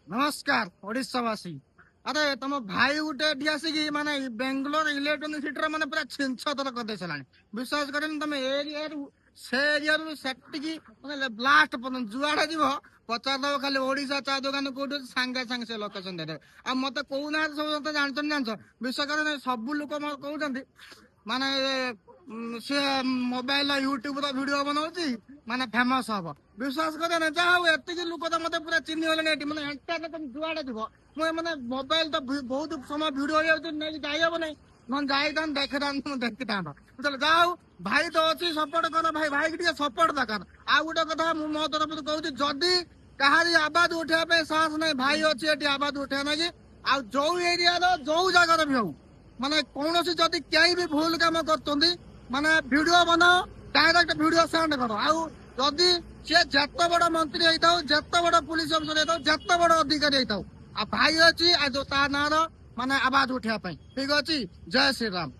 नमस्कार ओडिशावासी। अरे तुम भाई गुटे एठी आसिकी माने बेंगलोर इलेक्ट्रोनिक सिटी माने पूरा छिंछतर करदे सलानी। विश्वास करनी तुम एरिया से एरिया सेटिकी माने ब्लास्ट पर्यंत जुआड़े जीव पचार दब खाली ओडिशा चा दुकान कोठी सांगे सांगे से लोकेशन दे आ मते कोउना सब जानछन जानछ विश्वास करनी सब लोक कहउछंती माने से मोबाइल यूट्यूब रो वीडियो बनाउची माने फेमस हबो। विश्वास करे ना जा हूँ एति लोक तो मत पूरा चिन्ह गले मैंने इंटरनेट तुम जुआड़े जीव मुझे मैंने मोबाइल तो बहुत समय भिड़ हो जाइब नहीं मन जाई देखे देखी था जा भाई तो अच्छी सपोर्ट कर भाई भाई की सपोर्ट दरकार। आ गोटे कथा मो तरफ कहूँ जदि कहारी आवाज उठा साहस नहीं भाई अच्छी आवाज उठा ना कि आ जो एरिया जो जगार भी हूँ माने कौन जदि कहीं भी भूल काम कर माने वीडियो बनाओ डायरेक्ट वीडियो सेंड करो आउ जदि सी जिते बड़ मंत्री होता जिते बड़ पुलिस अफिसर होता जिते बड़ अधिकारी होता आ भाई अच्छी आज ता ना माने आवाज उठा ठीक अच्छी। जय श्री राम।